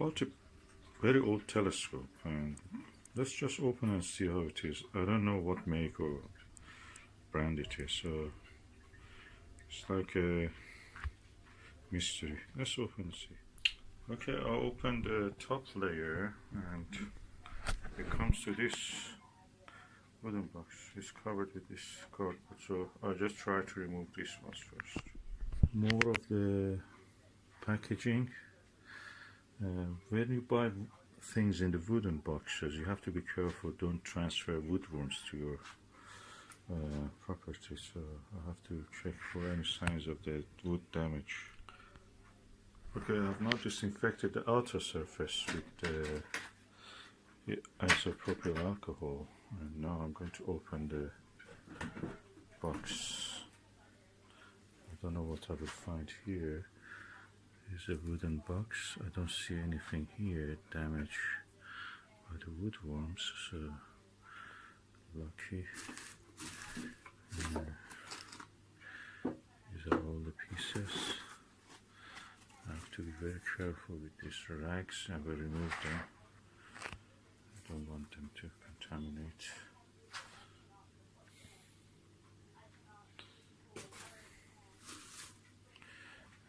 bought a very old telescope, and let's just open and see how it is. I don't know what make or brand it is, so it's like a mystery. Let's open and see. Okay, I'll open the top layer, and it comes to this wooden box. It's covered with this cardboard, so I'll just try to remove these ones first. More of the packaging. When you buy things in the wooden boxes, you have to be careful, don't transfer woodworms to your property, so I have to check for any signs of the wood damage. Okay, I have now disinfected the outer surface with the isopropyl alcohol, and now I'm going to open the box. I don't know what I will find here. It's a wooden box. I don't see anything here damaged by the woodworms, so lucky. These are all the pieces. I have to be very careful with these rags. I will remove them. I don't want them to contaminate.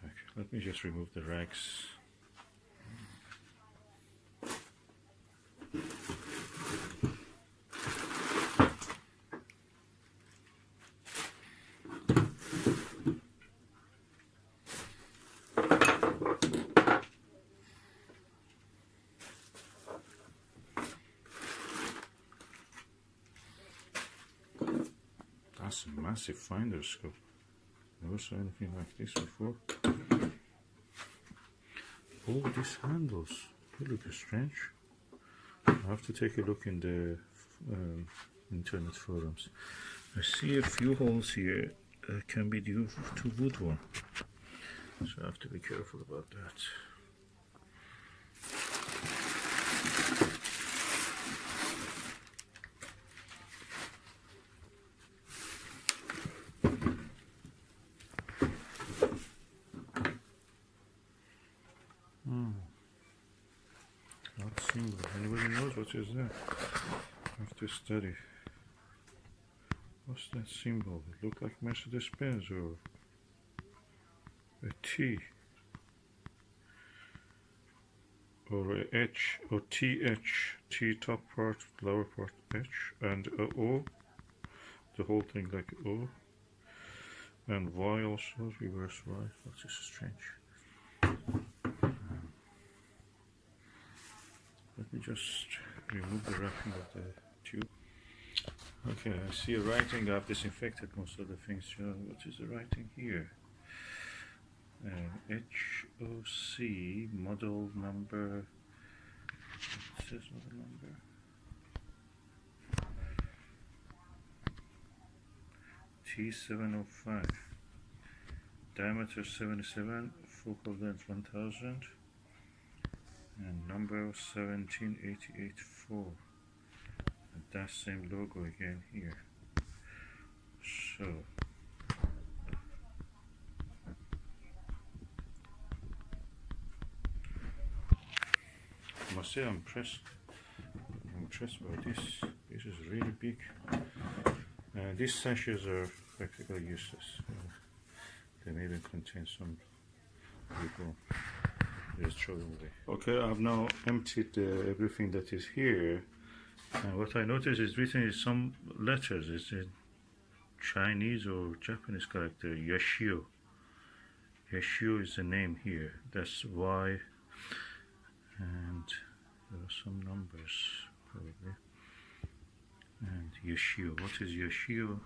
Okay, let me just remove the rags. That's a massive finder scope. Never saw anything like this before. Oh, these handles, they look strange. I have to take a look in the internet forums. I see a few holes here that can be due to woodworm, so I have to be careful about that. Not symbol. Anybody knows what is that? I have to study. What's that symbol? It looks like Mercedes-Benz or a T or a H or TH. T top part, lower part H, and a O. The whole thing like O. And Y also, reverse Y. That's just strange. Let me just remove the wrapping of the tube. Okay, I see a writing. I've disinfected most of the things. What is the writing here? HOC model number. It says model number. T-705. Diameter 77, focal length 1000. And number 17884, and that same logo again here. So I must say I'm impressed by this. This is really big. These sachets are practically useless. They maybe contain some people. Just throw them away. Okay, I've now emptied everything that is here, and what I noticed is written in some letters. It's in Chinese or Japanese character, Yashio. Yashio is the name here. That's Y, and there are some numbers probably. And Yashio. What is Yashio?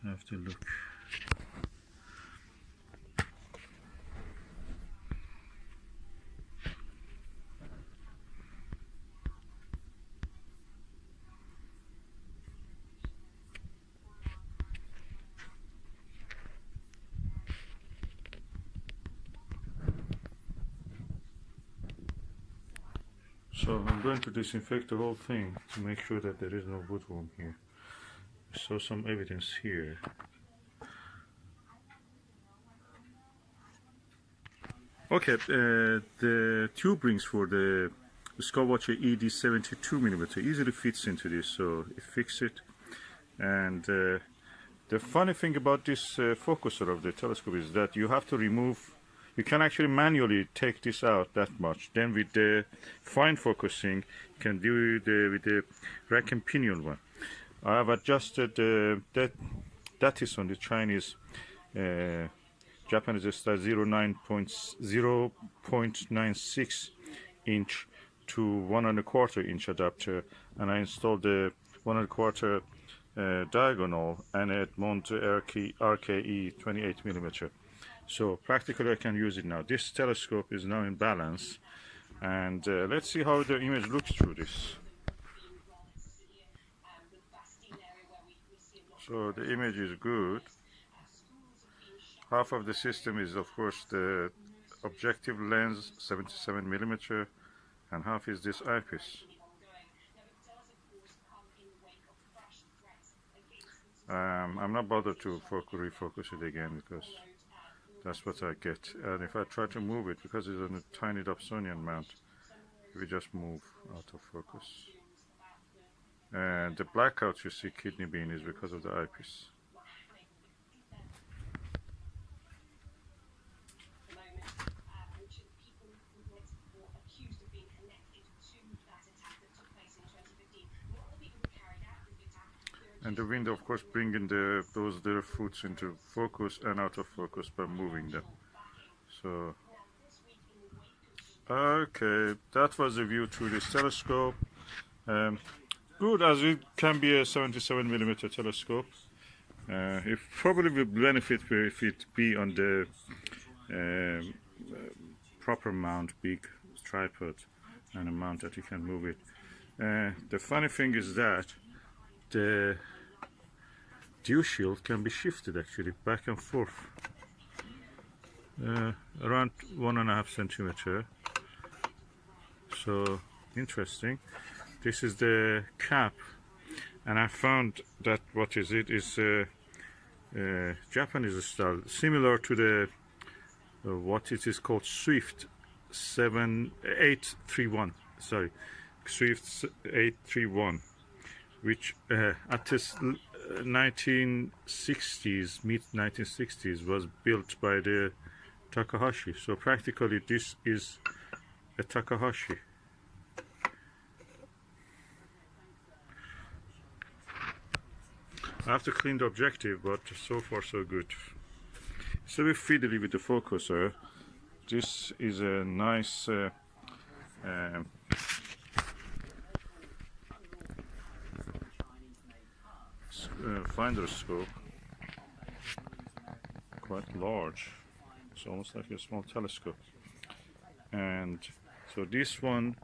I have to look. So I'm going to disinfect the whole thing to make sure that there is no woodworm here. I saw some evidence here. Okay, the tube rings for the scope watcher ED 72mm easily fits into this, so it fixes it. And the funny thing about this focuser of the telescope is that you have to remove, you can actually manually take this out that much. Then with the fine focusing, you can do it with the rack and pinion one. I have adjusted that is on the Chinese Japanese style 0.96 inch to 1¼ inch adapter, and I installed the 1¼ diagonal and it mounted RKE 28mm. So practically I can use it now. This telescope is now in balance, and let's see how the image looks through this. So the image is good. Half of the system is of course the objective lens 77mm, and half is this eyepiece. I'm not bothered to refocus it again because that's what I get. And if I try to move it, because it's on a tiny Dobsonian mount, we just move out of focus. And the blackout you see kidney bean is because of the eyepiece. And the window, of course, bringing those little foots into focus and out of focus by moving them. So, okay, that was the view through this telescope. Good as it can be a 77mm telescope. It probably will benefit if it be on the proper mount, big tripod, and a mount that you can move it. The funny thing is that the dew shield can be shifted actually back and forth around 1½ centimeter. So interesting. This is the cap, and I found that what is it is Japanese style, similar to the what it is called Swift 831. Sorry, Swift 831. Which at this 1960s, mid-1960s, was built by the Takahashi. So practically this is a Takahashi. I have to clean the objective, but so far so good. So we're fiddly with the focuser. This is a nice finder scope, quite large. It's almost like a small telescope. And so this one,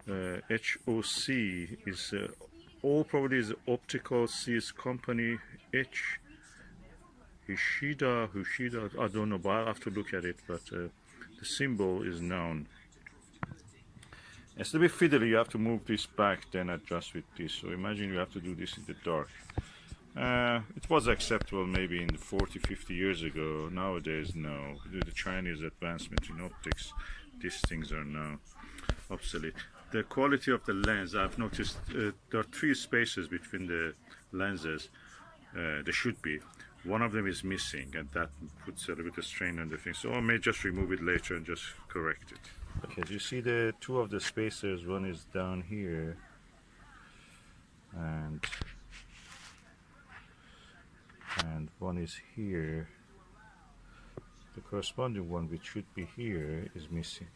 HOC, is all probably is Optical Company. Hushida, I don't know, but I'll have to look at it. But the symbol is known. It's a bit fiddly. You have to move this back, then adjust with this. So imagine you have to do this in the dark. It was acceptable maybe in 40-50 years ago. Nowadays, no. Due to the Chinese advancement in optics, these things are now obsolete. The quality of the lens, I've noticed there are 3 spaces between the lenses. There should be. One of them is missing, and that puts a little bit of strain on the thing. So I may just remove it later and just correct it. Okay, do you see the 2 of the spacers? One is down here, and one is here. The corresponding one, which should be here, is missing,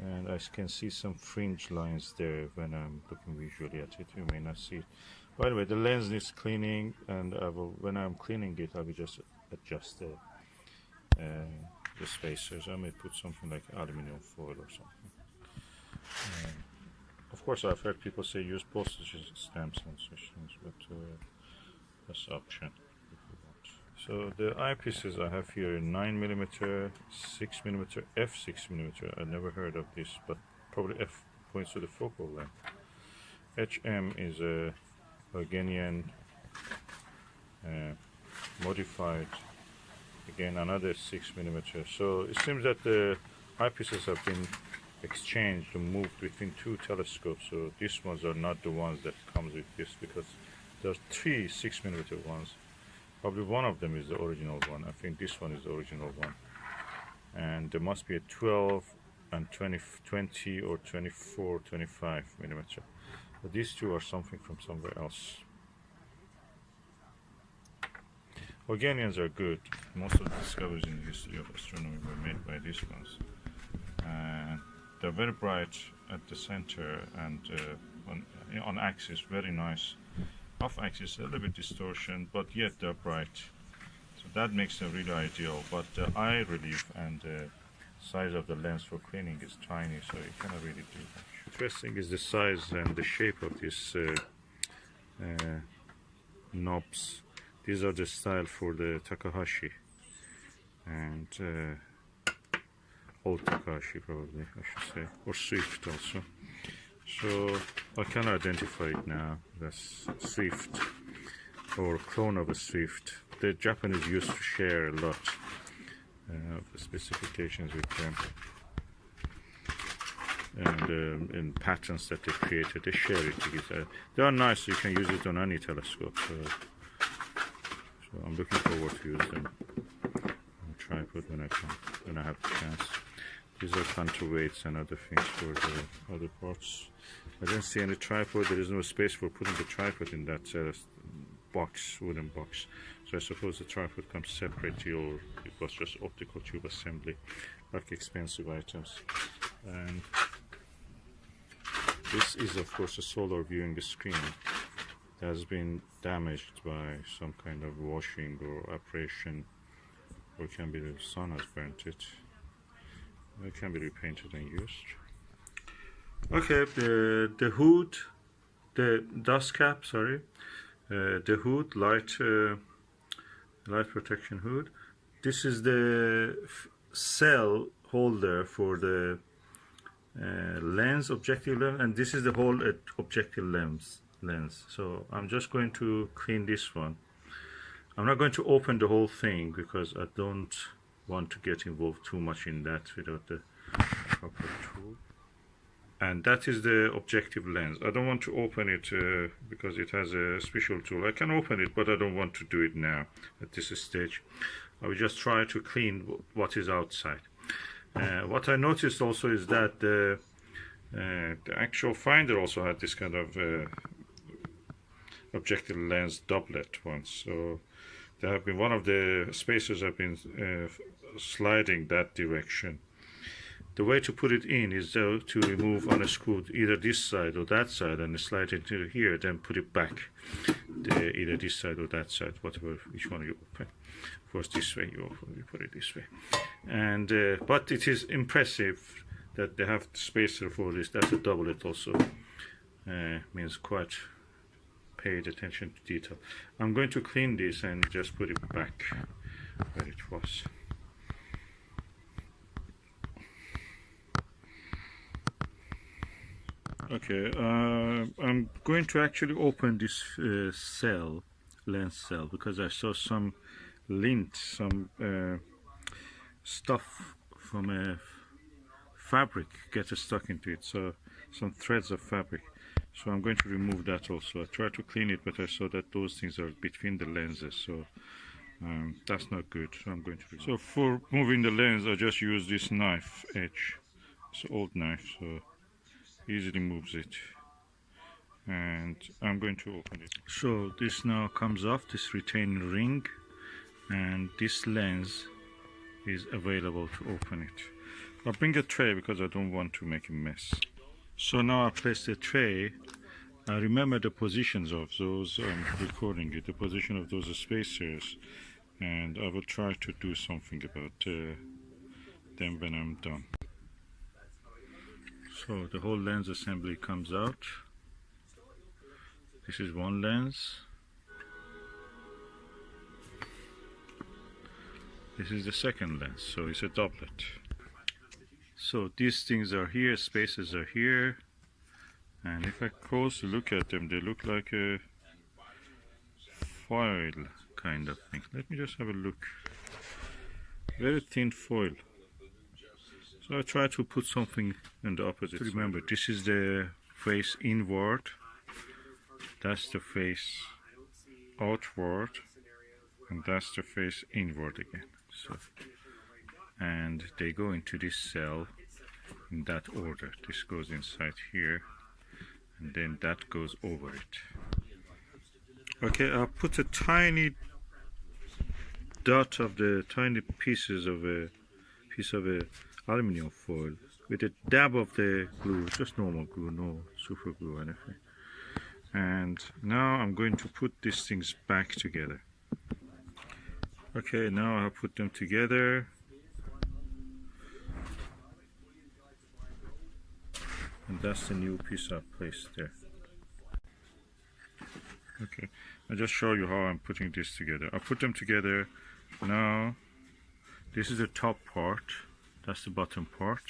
and I can see some fringe lines there when I'm looking visually at it. You may not see it. By the way, the lens needs cleaning, and when I'm cleaning it, I will just adjust the spacers. I may put something like aluminum foil or something. Of course, I've heard people say use postage stamps and such things, but that's an option if you want. So the eyepieces I have here, 9mm, 6mm, f6mm. I never heard of this, but probably f points to the focal length. HM is a Organian modified Again, another 6mm. So it seems that the eyepieces have been exchanged and moved between two telescopes. So these ones are not the ones that comes with this, because there are three 6mm ones. Probably one of them is the original one. I think this one is the original one. And there must be a 12 and 20 or 24, 25mm. But these two are something from somewhere else. Organians are good. Most of the discoveries in the history of astronomy were made by these ones. They're very bright at the center and on axis, very nice. Off axis, a little bit distortion, but yet they're bright. So that makes them really ideal. But the eye relief and the size of the lens for cleaning is tiny, so you cannot really do much. Interesting is the size and the shape of these knobs. These are the style for the Takahashi and old Takahashi, probably I should say, or Swift also. So I can identify it now. That's Swift or clone of a Swift. The Japanese used to share a lot of the specifications with them, and in patterns that they created, they share it together. They are nice. You can use it on any telescope. So I'm looking forward to use them on a tripod when I have the chance. These are counterweights and other things for the other parts. I don't see any tripod. There is no space for putting the tripod in that box, wooden box. So I suppose the tripod comes separately, or it was just optical tube assembly, like expensive items. And this is, of course, a solar viewing screen that has been damaged by some kind of washing or abrasion, or it can be the sun has burnt it. It can be repainted and used. Okay, the hood, the dust cap, sorry, the hood, light protection hood. This is the cell holder for the lens, objective lens, and this is the whole objective lens. So I'm just going to clean this one. I'm not going to open the whole thing because I don't want to get involved too much in that without the proper tool. And that is the objective lens. I don't want to open it because it has a special tool. I can open it, but I don't want to do it now at this stage. I will just try to clean what is outside. What I noticed also is that the actual finder also had this kind of objective lens doublet once. So there have been, one of the spacers have been sliding that direction. The way to put it in is to remove on a screw either this side or that side and slide it into here, then put it back either this side or that side, whatever, which one you open. Of course, this way you open, you put it this way. And but it is impressive that they have the spacer for this. That's a doublet also. Means quite paid attention to detail. I'm going to clean this and just put it back where it was. Okay, I'm going to actually open this lens cell, because I saw some lint, some stuff from a fabric get stuck into it, so some threads of fabric. So I'm going to remove that also. I tried to clean it, but I saw that those things are between the lenses, so that's not good. So I'm going to remove. So for moving the lens, I just use this knife edge. It's an old knife, so easily moves it. And I'm going to open it. So this now comes off, this retaining ring, and this lens is available to open it. I'll bring a tray because I don't want to make a mess. So now I place the tray. I remember the positions of those, I'm recording it, the position of those spacers, and I will try to do something about them when I'm done. So the whole lens assembly comes out. This is one lens. This is the second lens, so it's a doublet. So these things are here, spacers are here, and if I closely look at them, they look like a foil kind of thing. Let me just have a look. very thin foil. So I try to put something in the opposite. Remember, this is the face inward, that's the face outward, and that's the face inward again. So, and they go into this cell in that order. This goes inside here, and then that goes over it. Okay, I'll put a tiny dot of the tiny pieces of a piece of a aluminum foil with a dab of the glue, just normal glue, no super glue or anything. And now I'm going to put these things back together. Okay, now I'll put them together. And that's the new piece I placed there. Okay, I'll just show you how I'm putting this together. I put them together. Now, this is the top part. That's the bottom part.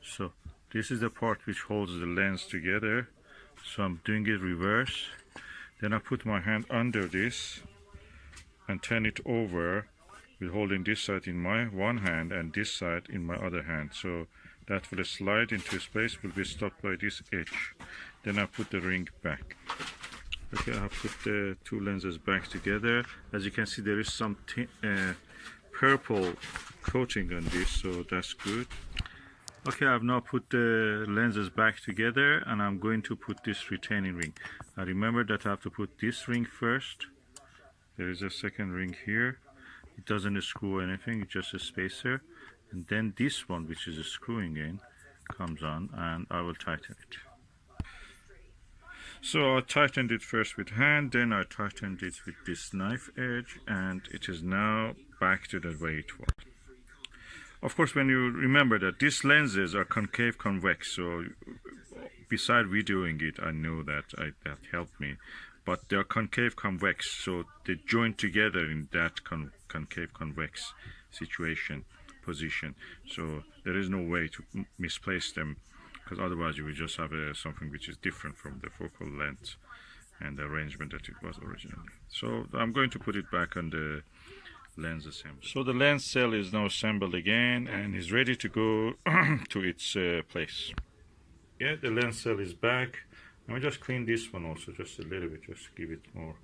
So this is the part which holds the lens together. So I'm doing it reverse. Then I put my hand under this and turn it over with holding this side in my one hand and this side in my other hand. So that will slide into space, will be stopped by this edge. Then I put the ring back. Okay, I put the two lenses back together. As you can see, there is some purple coating on this, so that's good. Okay, I've now put the lenses back together, and I'm going to put this retaining ring. Now remember that I have to put this ring first. There is a second ring here. It doesn't screw anything, it's just a spacer. And then this one, which is screwing in, comes on, and I will tighten it. So I tightened it first with hand, then I tightened it with this knife edge, and it is now back to the way it was. Of course, when you remember that these lenses are concave convex, so beside videoing it, I know that that helped me, but they're concave convex, so they join together in that concave convex position. So there is no way to misplace them, because otherwise you will just have something which is different from the focal length and the arrangement that it was originally. So I'm going to put it back on the lens assembly. So the lens cell is now assembled again and is ready to go to its place. Yeah, the lens cell is back. Let me just clean this one also just a little bit, just to give it more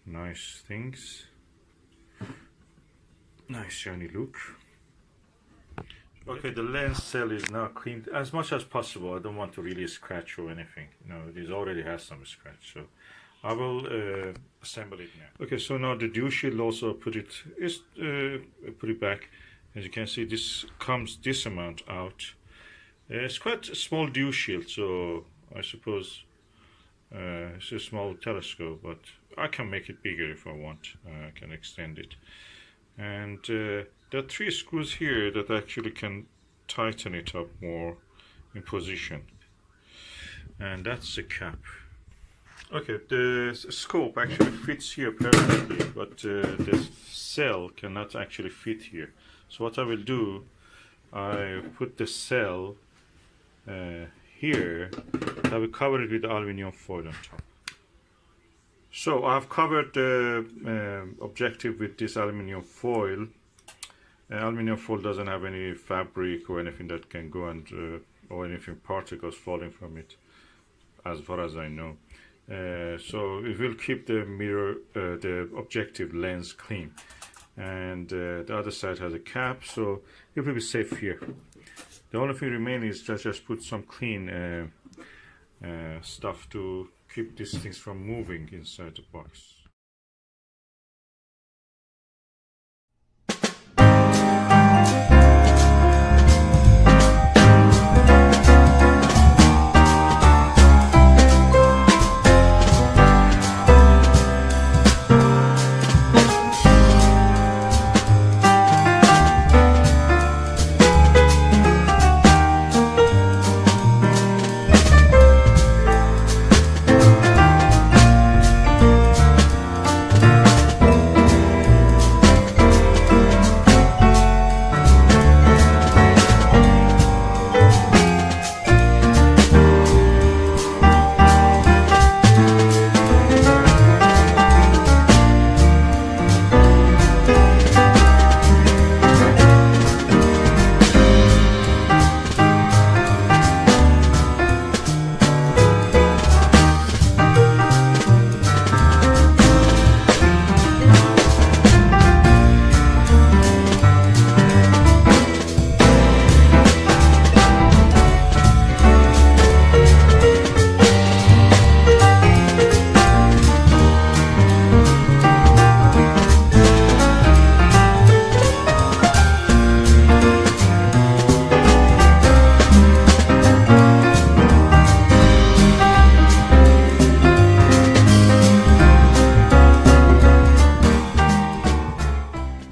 nice things. Nice shiny look. Okay, the lens cell is now cleaned as much as possible. I don't want to really scratch or anything. You know, it already has some scratch, so I will assemble it now. Okay, so now the dew shield also put it back. As you can see, this comes this amount out. It's quite a small dew shield, so I suppose it's a small telescope, but I can make it bigger if I want. I can extend it. And there are 3 screws here that actually can tighten it up more in position. And that's the cap. Okay, the scope actually fits here perfectly, but the cell cannot actually fit here. So what I will do, I put the cell here. I will cover it with aluminum foil on top. So I've covered the objective with this aluminum foil. Aluminum foil doesn't have any fabric or anything that can go and or anything particles falling from it, as far as I know. So it will keep the mirror, the objective lens clean. And the other side has a cap, so it will be safe here. The only thing remaining is just put some clean stuff to keep these things from moving inside the box.